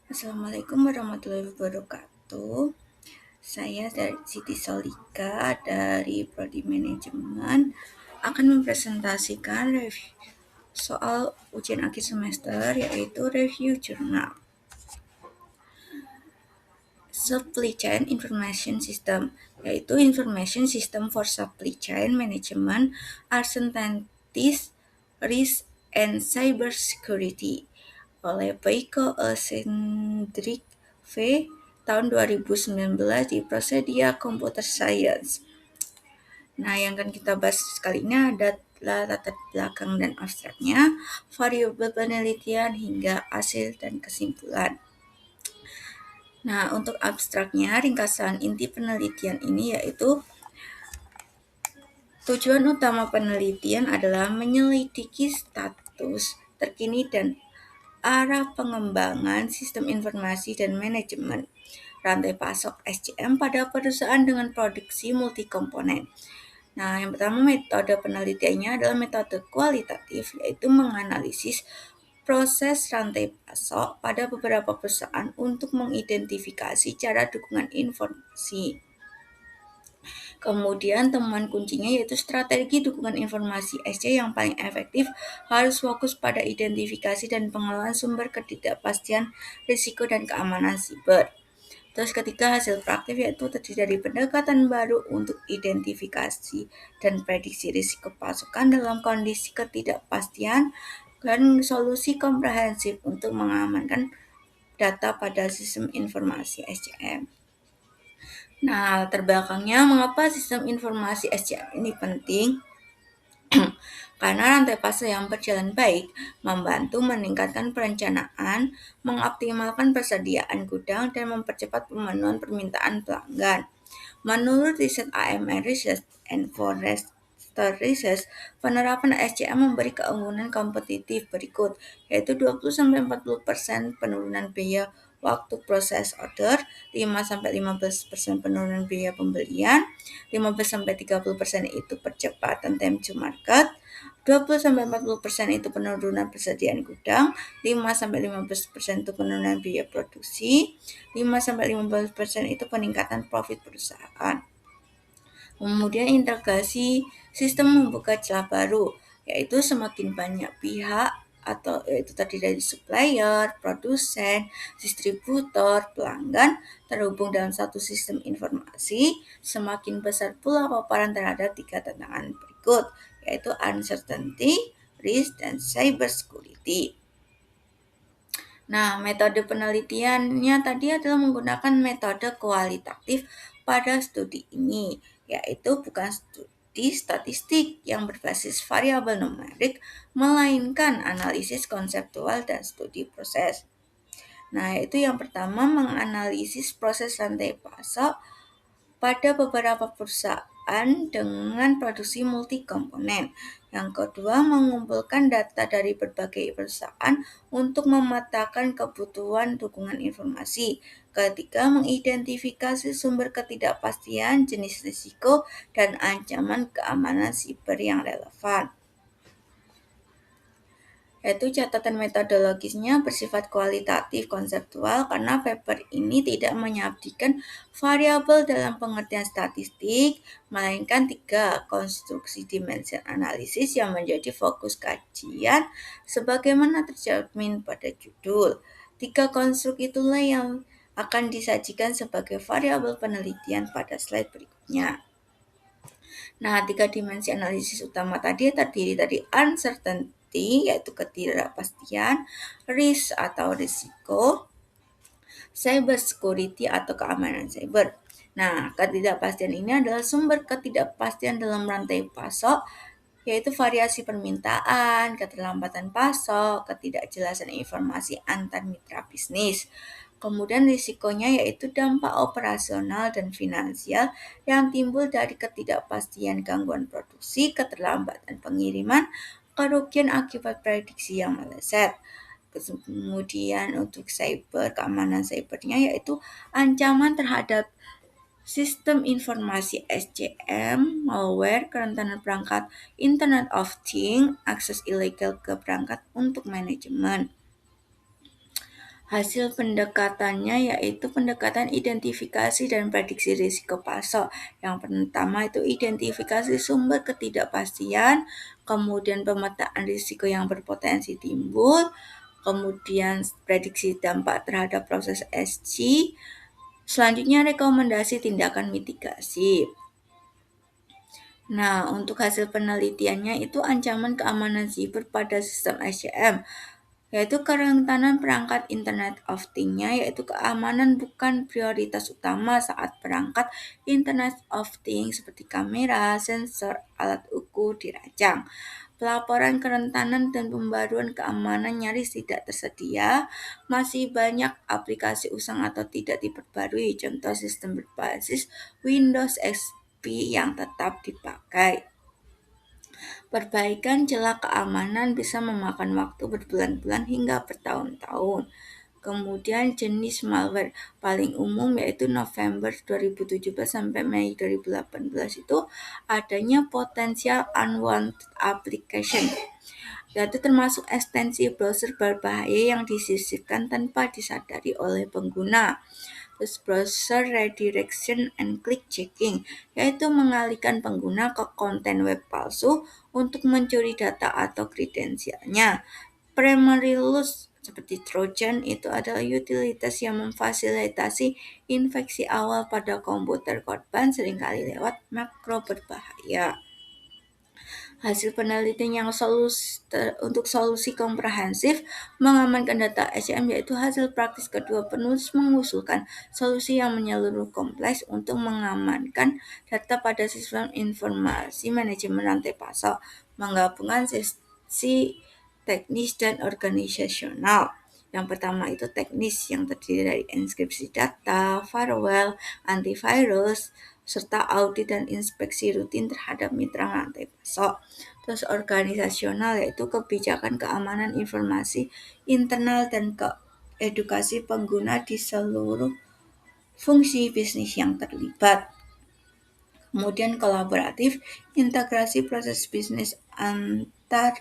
Assalamualaikum warahmatullahi wabarakatuh. Saya dari Siti Solika dari Prodi Manajemen akan mempresentasikan soal ujian akhir semester yaitu review jurnal. Supply Chain Information System yaitu Information System for Supply Chain Management, Uncertainties, Risk, and Cybersecurity oleh Peiko Cendric V tahun 2019 di Prosedia Computer Science. Nah, yang akan kita bahas kali ini adalah latar belakang dan abstraknya, variabel penelitian hingga hasil dan kesimpulan. Nah, untuk abstraknya, ringkasan inti penelitian ini yaitu tujuan utama penelitian adalah menyelidiki status terkini dan arah pengembangan sistem informasi dan manajemen rantai pasok SCM pada perusahaan dengan produksi multikomponen. Nah, yang pertama metode penelitiannya adalah metode kualitatif, yaitu menganalisis proses rantai pasok pada beberapa perusahaan untuk mengidentifikasi cara dukungan informasi. Kemudian temuan kuncinya yaitu strategi dukungan informasi SC yang paling efektif harus fokus pada identifikasi dan pengelolaan sumber ketidakpastian, risiko, dan keamanan siber. Terus ketiga, hasil praktik yaitu terdiri dari pendekatan baru untuk identifikasi dan prediksi risiko pasukan dalam kondisi ketidakpastian dan solusi komprehensif untuk mengamankan data pada sistem informasi SCM. Nah, latar belakangnya mengapa sistem informasi SCM ini penting? Karena rantai pasok yang berjalan baik membantu meningkatkan perencanaan, mengoptimalkan persediaan gudang, dan mempercepat pemenuhan permintaan pelanggan. Menurut riset AMR Research and Forrester Research, penerapan SCM memberi keunggulan kompetitif berikut, yaitu 20-40% penurunan biaya waktu proses order, 5-15% penurunan biaya pembelian, 15-30% itu percepatan time to market, 20-40% itu penurunan persediaan gudang, 5-15% itu penurunan biaya produksi, 5-15% itu peningkatan profit perusahaan. Kemudian integrasi sistem membuka celah baru, yaitu semakin banyak pihak atau yaitu terdiri dari supplier, produsen, distributor, pelanggan terhubung dalam satu sistem informasi, semakin besar pula paparan terhadap 3 tantangan berikut, yaitu uncertainty, risk, dan cybersecurity. Nah, metode penelitiannya tadi adalah menggunakan metode kualitatif pada studi ini, yaitu bukan studi statistik yang berbasis variabel numerik, melainkan analisis konseptual dan studi proses. Nah, yaitu yang pertama menganalisis proses rantai pasok pada beberapa perusahaan dengan produksi multikomponen. Yang kedua, mengumpulkan data dari berbagai perusahaan untuk memetakan kebutuhan dukungan informasi. Ketiga, mengidentifikasi sumber ketidakpastian, jenis risiko, dan ancaman keamanan siber yang relevan. Yaitu catatan metodologisnya bersifat kualitatif konseptual karena paper ini tidak menyabdikan variabel dalam pengertian statistik, melainkan 3 konstruksi dimensi analisis yang menjadi fokus kajian sebagaimana tercermin pada judul. 3 konstruk itulah yang akan disajikan sebagai variabel penelitian pada slide berikutnya. Nah, 3 dimensi analisis utama tadi terdiri dari uncertainty, yaitu ketidakpastian, risk atau risiko, cybersecurity atau keamanan cyber. Nah, ketidakpastian ini adalah sumber ketidakpastian dalam rantai pasok, yaitu variasi permintaan, keterlambatan pasok, ketidakjelasan informasi antar mitra bisnis. Kemudian risikonya yaitu dampak operasional dan finansial yang timbul dari ketidakpastian gangguan produksi, keterlambatan pengiriman, kerugian akibat prediksi yang meleset. Kemudian untuk cyber, keamanan cybernya yaitu ancaman terhadap sistem informasi SCM, malware, kerentanan perangkat Internet of Things, akses ilegal ke perangkat untuk manajemen. Hasil pendekatannya yaitu pendekatan identifikasi dan prediksi risiko pasok. Yang pertama itu identifikasi sumber ketidakpastian, kemudian pemetaan risiko yang berpotensi timbul, kemudian prediksi dampak terhadap proses SG, selanjutnya rekomendasi tindakan mitigasi. Nah, untuk hasil penelitiannya itu ancaman keamanan siber pada sistem SCM, yaitu kerentanan perangkat Internet of Things-nya, yaitu keamanan bukan prioritas utama saat perangkat Internet of Things seperti kamera, sensor, alat ukur dirancang. Pelaporan kerentanan dan pembaruan keamanan nyaris tidak tersedia, masih banyak aplikasi usang atau tidak diperbarui, contoh sistem berbasis Windows XP yang tetap dipakai. Perbaikan celah keamanan bisa memakan waktu berbulan-bulan hingga bertahun-tahun. Kemudian jenis malware paling umum yaitu November 2017 sampai Mei 2018 itu adanya potensial unwanted application, yaitu termasuk ekstensi browser berbahaya yang disisipkan tanpa disadari oleh pengguna. Terus browser redirection and click checking, yaitu mengalihkan pengguna ke konten web palsu untuk mencuri data atau kredensialnya. Primary loss seperti Trojan itu adalah utilitas yang memfasilitasi infeksi awal pada komputer korban seringkali lewat makro berbahaya. Hasil penelitian yang untuk solusi komprehensif mengamankan data SCM yaitu hasil praktis kedua penulis mengusulkan solusi yang menyeluruh kompleks untuk mengamankan data pada sistem informasi manajemen rantai pasok, menggabungkan sisi teknis dan organisasional. Yang pertama itu teknis yang terdiri dari enkripsi data, firewall, antivirus, serta audit dan inspeksi rutin terhadap mitra rantai pasok. Terus organisasional yaitu kebijakan keamanan informasi internal dan edukasi pengguna di seluruh fungsi bisnis yang terlibat. Kemudian kolaboratif, integrasi proses bisnis antar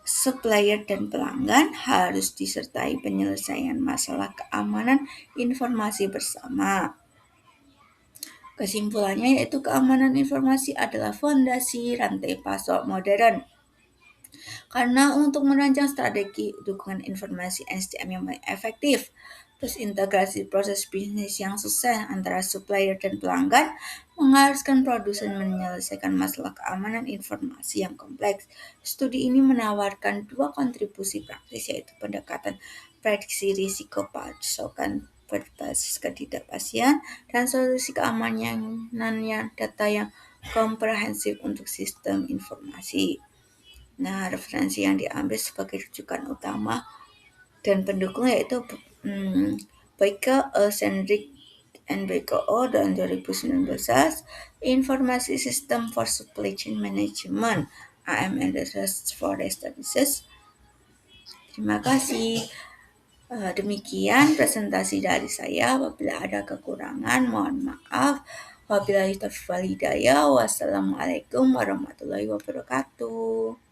supplier dan pelanggan harus disertai penyelesaian masalah keamanan informasi bersama. Kesimpulannya yaitu keamanan informasi adalah fondasi rantai pasok modern. Karena untuk merancang strategi dukungan informasi SDM yang paling efektif, terus integrasi proses bisnis yang sukses antara supplier dan pelanggan mengharuskan produsen menyelesaikan masalah keamanan informasi yang kompleks. Studi ini menawarkan dua kontribusi praktis yaitu pendekatan prediksi risiko pasokan berbasis ketidakpastian dan solusi keamanan yang data yang komprehensif untuk sistem informasi. Nah, referensi yang diambil sebagai rujukan utama dan pendukung yaitu Baker, Sendrik, and BKO tahun 2019, Informasi System for Supply Chain Management, AMN Research for Studies. Terima kasih. Demikian presentasi dari saya. Apabila ada kekurangan, mohon maaf. Wabillahi taufiq wal hidayah. Wassalamualaikum warahmatullahi wabarakatuh.